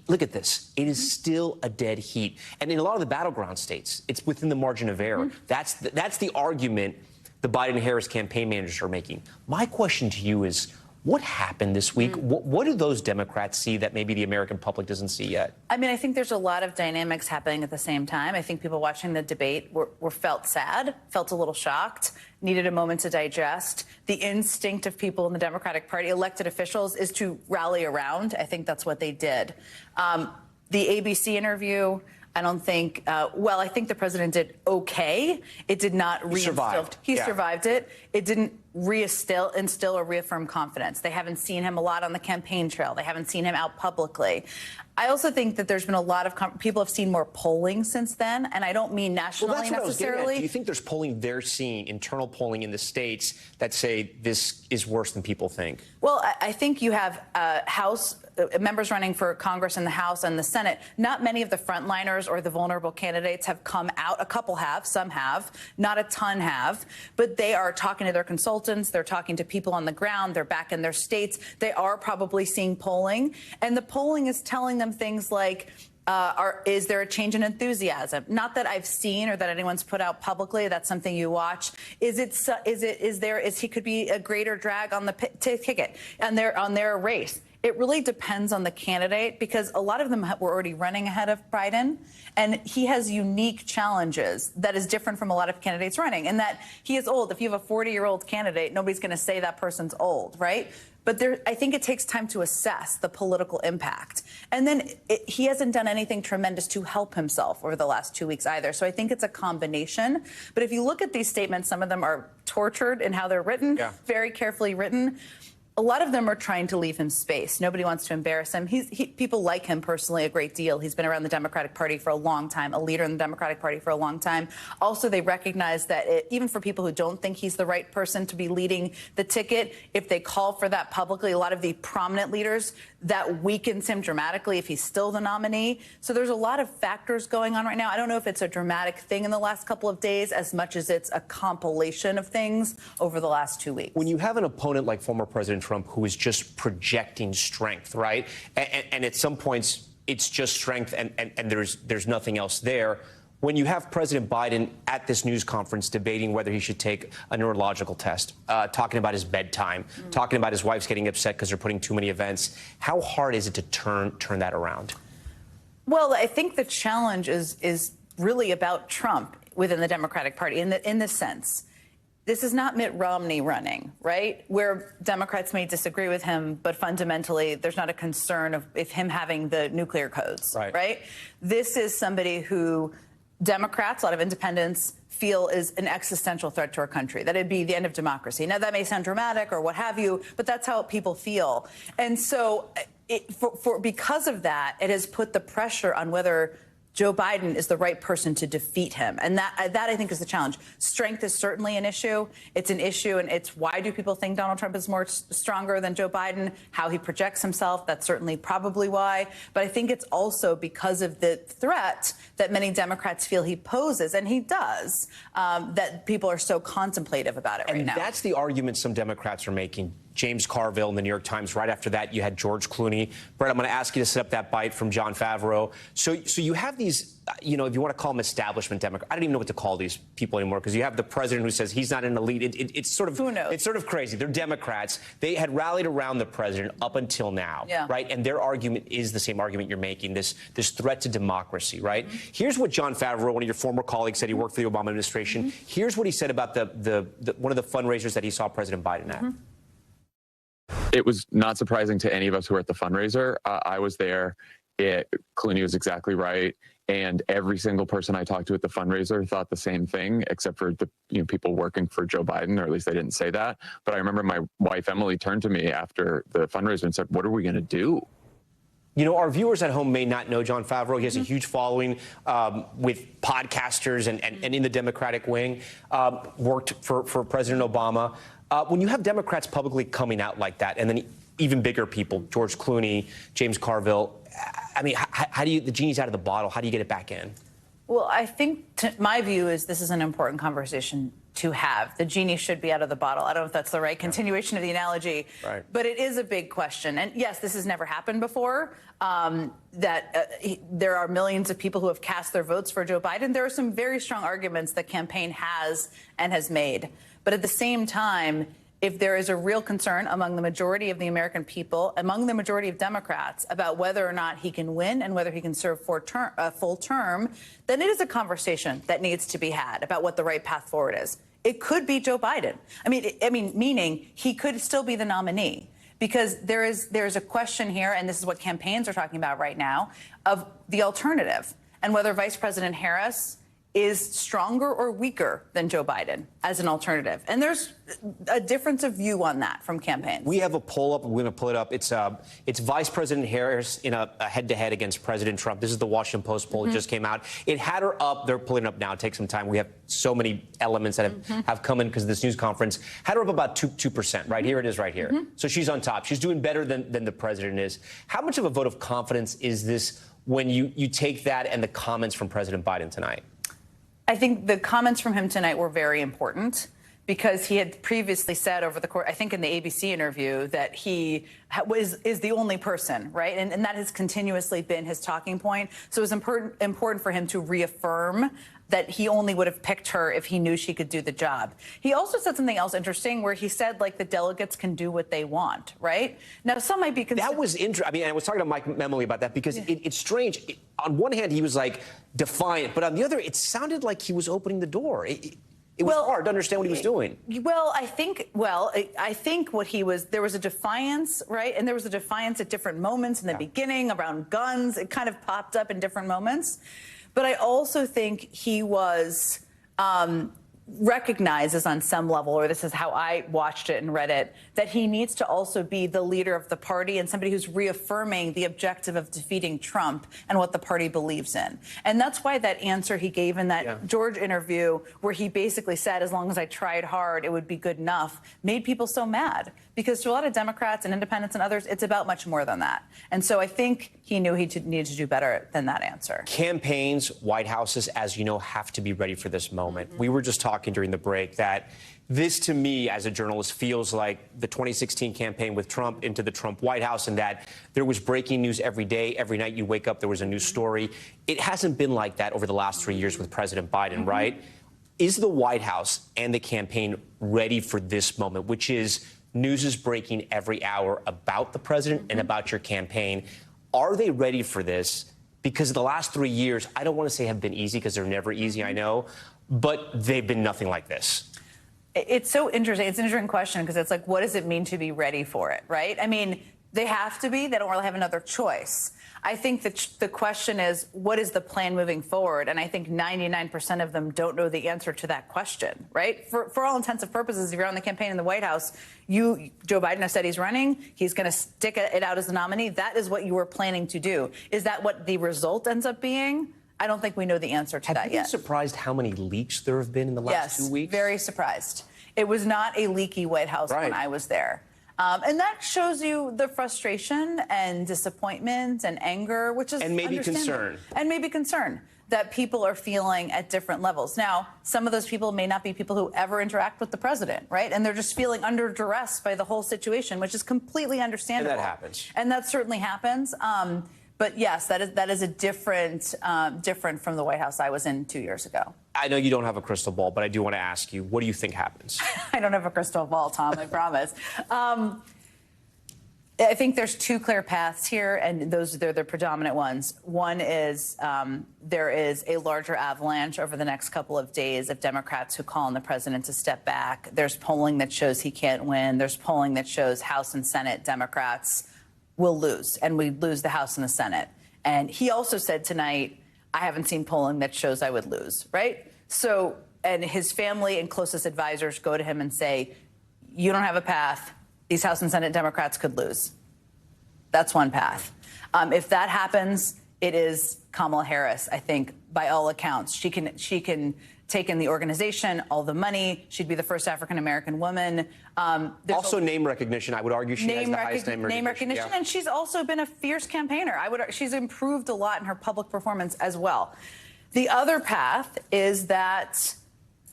Look at this. It is still a dead heat. And in a lot of the battleground states, it's within the margin of error. That's the argument the Biden-Harris campaign managers are making. My question to you is, what happened this week? What do those Democrats see that maybe the American public doesn't see yet? I mean, I think there's a lot of dynamics happening at the same time. I think people watching the debate were felt sad, felt a little shocked, needed a moment to digest. The instinct of people in the Democratic Party, elected officials, is to rally around. I think that's what they did. The ABC interview, I don't think, I think the president did okay. It did not He survived. He survived it. It didn't instill or reaffirm confidence. They haven't seen him a lot on the campaign trail. They haven't seen him out publicly. I also think that there's been a lot of people have seen more polling since then, and I don't mean nationally that's what I was getting at. necessarily. Do you think there's polling they're seeing, internal polling in the states, that say this is worse than people think? Well, I think you have House members running for Congress in the House and the Senate. Not many of the frontliners or the vulnerable candidates have come out. A couple have, some have, not a ton have, but they are talking to their consultants. They're talking to people on the ground. They're back in their states. They are probably seeing polling, and the polling is telling them things like, is there a change in enthusiasm? Not that I've seen or that anyone's put out publicly. That's something you watch. Is he could be a greater drag on the ticket and on their race? It really depends on the candidate, because a lot of them were already running ahead of Biden, and he has unique challenges that is different from a lot of candidates running, and that he is old. If you have a 40-year-old candidate, nobody's going to say that person's old, right? But I think it takes time to assess the political impact. And then he hasn't done anything tremendous to help himself over the last 2 weeks either. So I think it's a combination. But if you look at these statements, some of them are tortured in how they're written, very carefully written. A lot of them are trying to leave him space. Nobody wants to embarrass him. People like him personally a great deal. He's been around the Democratic Party for a long time, a leader in the Democratic Party for a long time. Also, they recognize that even for people who don't think he's the right person to be leading the ticket, if they call for that publicly, a lot of the prominent leaders, that weakens him dramatically if he's still the nominee. So there's a lot of factors going on right now. I don't know if it's a dramatic thing in the last couple of days as much as it's a compilation of things over the last 2 weeks. When you have an opponent like former President Trump who is just projecting strength, right? And at some points, it's just strength and there's nothing else there. When you have President Biden at this news conference debating whether he should take a neurological test, talking about his bedtime, talking about his wife's getting upset because they're putting too many events, how hard is it to turn that around? Well, I think the challenge is really about Trump within the Democratic Party in this sense. This is not Mitt Romney running, right? Where Democrats may disagree with him, but fundamentally there's not a concern of him having the nuclear codes, right? This is somebody who Democrats, a lot of independents, feel is an existential threat to our country, that it'd be the end of democracy. Now, that may sound dramatic or what have you, but that's how people feel. And so because of that, it has put the pressure on whether Joe Biden is the right person to defeat him. And that I think is the challenge. Strength is certainly an issue. It's an issue, and it's why do people think Donald Trump is more stronger than Joe Biden? How he projects himself, that's certainly probably why. But I think it's also because of the threat that many Democrats feel he poses, and he does, that people are so contemplative about it right now. And that's the argument some Democrats are making. James Carville in the New York Times. Right after that, you had George Clooney. Brett, I'm going to ask you to set up that bite from Jon Favreau. So you have these, if you want to call them establishment Democrats, I don't even know what to call these people anymore, because you have the president who says he's not an elite. It's sort of, who knows? It's sort of crazy. They're Democrats. They had rallied around the president up until now, right? And their argument is the same argument you're making, this threat to democracy, right? Here's what Jon Favreau, one of your former colleagues, said. He worked for the Obama administration. Here's what he said about one of the fundraisers that he saw President Biden at. It was not surprising to any of us who were at the fundraiser. I was there. Clooney was exactly right. And every single person I talked to at the fundraiser thought the same thing, except for the people working for Joe Biden, or at least they didn't say that. But I remember my wife, Emily, turned to me after the fundraiser and said, "What are we going to do?" Our viewers at home may not know Jon Favreau. He has a huge following with podcasters and in the Democratic wing, worked for President Obama. When you have Democrats publicly coming out like that, and then even bigger people, George Clooney, James Carville, I mean, how do the genie's out of the bottle? How do you get it back in? Well, I think my view is this is an important conversation to have. The genie should be out of the bottle. I don't know if that's the right continuation of the analogy, but it is a big question. And yes, this has never happened before, there are millions of people who have cast their votes for Joe Biden. There are some very strong arguments the campaign has and has made. But at the same time, if there is a real concern among the majority of the American people, among the majority of Democrats, about whether or not he can win and whether he can serve full term, then it is a conversation that needs to be had about what the right path forward is. It could be Joe Biden. I mean, meaning he could still be the nominee, because there is a question here, and this is what campaigns are talking about right now, of the alternative and whether Vice President Harris is stronger or weaker than Joe Biden as an alternative. And there's a difference of view on that from campaigns. We have a poll up. We're going to pull it up. It's Vice President Harris in a head-to-head against President Trump. This is the Washington Post poll. It just came out. It had her up. They're pulling it up now. It takes some time. We have so many elements that have come in because of this news conference. Had her up about 2%. Right here it is right here. So she's on top. She's doing better than the president is. How much of a vote of confidence is this when you take that and the comments from President Biden tonight? I think the comments from him tonight were very important because he had previously said over the course, I think in the ABC interview, that he is the only person, right? And that has continuously been his talking point. So it was important for him to reaffirm that he only would have picked her if he knew she could do the job. He also said something else interesting where he said, like, the delegates can do what they want, right? Now, some might be concerned. That was interesting. I mean, I was talking to Mike Memoli about that because it's strange. On one hand, he was, like, defiant, but on the other, it sounded like he was opening the door. It was hard to understand what he was doing. Well, I think what he was, there was a defiance, right? And there was a defiance at different moments in the beginning around guns. It kind of popped up in different moments. But I also think he was recognizes on some level, or this is how I watched it and read it, that he needs to also be the leader of the party and somebody who's reaffirming the objective of defeating Trump and what the party believes in. And that's why that answer he gave in that George interview, where he basically said, as long as I tried hard, it would be good enough, made people so mad. Because to a lot of Democrats and independents and others, it's about much more than that. And so I think he knew he needed to do better than that answer. Campaigns, White Houses, as you know, have to be ready for this moment. We were just talking during the break that this, to me, as a journalist, feels like the 2016 campaign with Trump into the Trump White House, and that there was breaking news every day. Every night you wake up, there was a new story. It hasn't been like that over the last 3 years with President Biden, right? Is the White House and the campaign ready for this moment, which is news is breaking every hour about the president and about your campaign? Are they ready for this? Because the last 3 years, I don't want to say have been easy because they're never easy, I know, but they've been nothing like this. It's so interesting. It's an interesting question because it's like, what does it mean to be ready for it, right? I mean, they have to be. They don't really have another choice. I think that the question is, what is the plan moving forward? And I think 99% of them don't know the answer to that question, right? For all intents and purposes, if you're on the campaign in the White House, Joe Biden has said he's running. He's going to stick it out as the nominee. That is what you were planning to do. Is that what the result ends up being? I don't think we know the answer to that yet. Have you been surprised how many leaks there have been in the last 2 weeks? Yes, very surprised. It was not a leaky White House when I was there. And that shows you the frustration and disappointment and anger, which is maybe concern. And maybe concern that people are feeling at different levels. Now, some of those people may not be people who ever interact with the president, right? And they're just feeling under duress by the whole situation, which is completely understandable. And that happens. And that certainly happens. But yes, that is a different from the White House I was in 2 years ago. I know you don't have a crystal ball, but I do want to ask you, what do you think happens? I don't have a crystal ball, Tom, I promise. I think there's two clear paths here, and they're the predominant ones. One is there is a larger avalanche over the next couple of days of Democrats who call on the president to step back. There's polling that shows he can't win. There's polling that shows House and Senate Democrats will lose, and we lose the House and the Senate. And he also said tonight, I haven't seen polling that shows I would lose, right? So, and his family and closest advisors go to him and say, you don't have a path. These House and Senate Democrats could lose. That's one path. If that happens, it is Kamala Harris, I think, by all accounts. She can take in the organization, all the money. She'd be the first African-American woman. Also name recognition. I would argue she has the highest name recognition. And she's also been a fierce campaigner. She's improved a lot in her public performance as well. The other path is that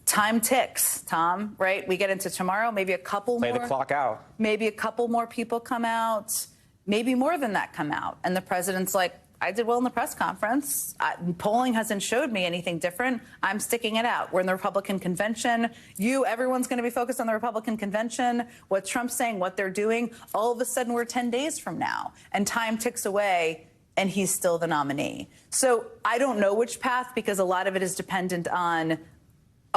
time ticks, Tom, right? We get into tomorrow, maybe a couple more. Play the clock out. Maybe a couple more people come out. Maybe more than that come out. And the president's like, I did well in the press conference. Polling hasn't showed me anything different. I'm sticking it out. We're in the Republican convention. Everyone's going to be focused on the Republican convention, what Trump's saying, what they're doing. All of a sudden, we're 10 days from now, and time ticks away, and he's still the nominee. So I don't know which path, because a lot of it is dependent on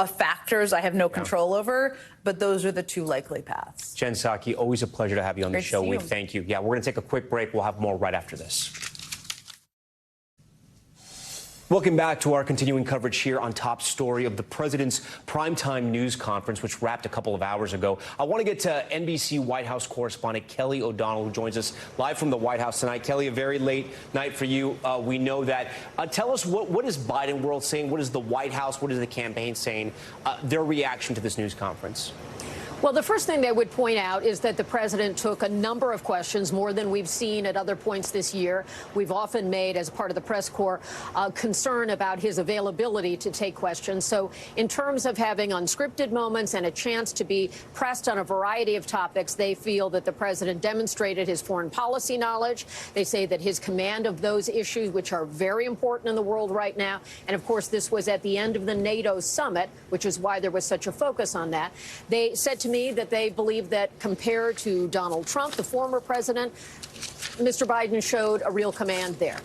factors I have no control over, but those are the two likely paths. Jen Psaki, always a pleasure to have you on the show. We thank you. Yeah, we're going to take a quick break. We'll have more right after this. Welcome back to our continuing coverage here on Top Story of the president's primetime news conference, which wrapped a couple of hours ago. I want to get to NBC White House correspondent Kelly O'Donnell, who joins us live from the White House tonight. Kelly, a very late night for you. We know that. Tell us, what is Biden world saying? What is the White House? What is the campaign saying? Their reaction to this news conference? Well, the first thing they would point out is that the president took a number of questions, more than we've seen at other points this year. We've often made, as part of the press corps, concern about his availability to take questions. So in terms of having unscripted moments and a chance to be pressed on a variety of topics, they feel that the president demonstrated his foreign policy knowledge. They say that his command of those issues, which are very important in the world right now. And of course, this was at the end of the NATO summit, which is why there was such a focus on that. They said to me that they believe that compared to Donald Trump, the former president, Mr. Biden showed a real command there.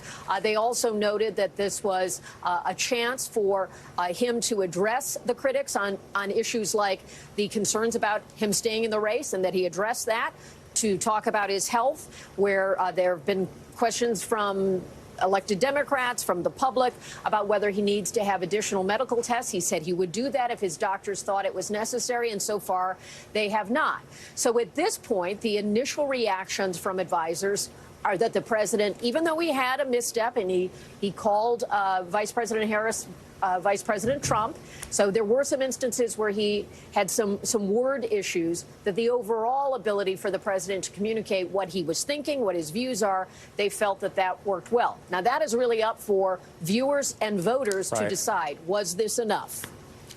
They also noted that this was a chance for him to address the critics on issues like the concerns about him staying in the race, and that he addressed that, to talk about his health, where there have been questions from elected Democrats, from the public, about whether he needs to have additional medical tests. He said he would do that if his doctors thought it was necessary, and so far they have not. So at this point, the initial reactions from advisors are that the president, even though he had a misstep and he called Vice President Harris Vice President Trump, so there were some instances where he had some word issues, that the overall ability for the president to communicate what he was thinking, what his views are, they felt that that worked well. Now, that is really up for viewers and voters to decide. Was this enough?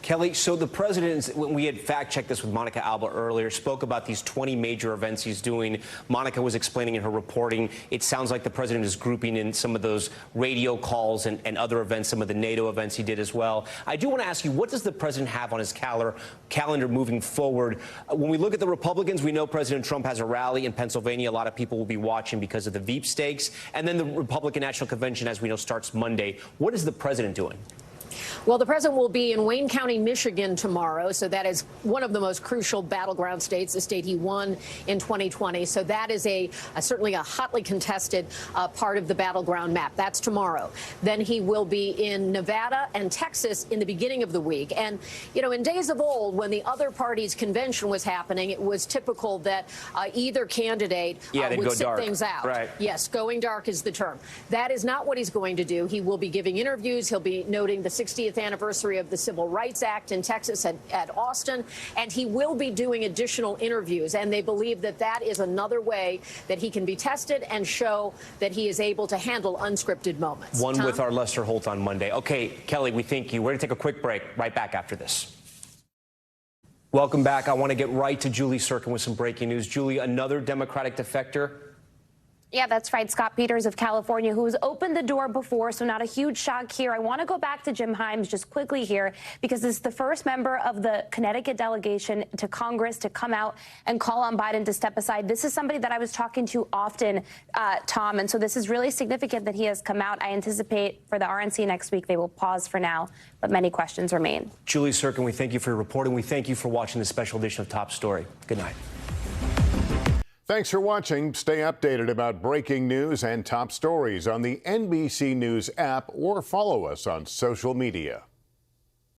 Kelly, so the president, when we had fact-checked this with Monica Alba earlier, spoke about these 20 major events he's doing. Monica was explaining in her reporting, it sounds like the president is grouping in some of those radio calls and other events, some of the NATO events he did as well. I do want to ask you, what does the president have on his calendar moving forward? When we look at the Republicans, we know President Trump has a rally in Pennsylvania. A lot of people will be watching because of the Veep stakes. And then the Republican National Convention, as we know, starts Monday. What is the president doing? Well, the president will be in Wayne County, Michigan tomorrow. So that is one of the most crucial battleground states, the state he won in 2020. So that is certainly a hotly contested part of the battleground map. That's tomorrow. Then he will be in Nevada and Texas in the beginning of the week. And, you know, in days of old, when the other party's convention was happening, it was typical that either candidate would sit things out. Right. Yes, going dark is the term. That is not what he's going to do. He will be giving interviews. He'll be noting the 60th anniversary of the Civil Rights Act in Texas at Austin, and he will be doing additional interviews. And they believe that that is another way that he can be tested and show that he is able to handle unscripted moments. One with our Lester Holt on Monday. Okay, Kelly, we thank you. We're going to take a quick break. Right back after this. Welcome back. I want to get right to Julie Sirkin with some breaking news. Julie, another Democratic defector. Yeah, that's right. Scott Peters of California, who has opened the door before, so not a huge shock here. I want to go back to Jim Himes just quickly here, because this is the first member of the Connecticut delegation to Congress to come out and call on Biden to step aside. This is somebody that I was talking to often, Tom, and so this is really significant that he has come out. I anticipate for the RNC next week they will pause for now, but many questions remain. Julie Sirkin, we thank you for your reporting. We thank you for watching this special edition of Top Story. Good night. Thanks for watching. Stay updated about breaking news and top stories on the NBC News app, or follow us on social media.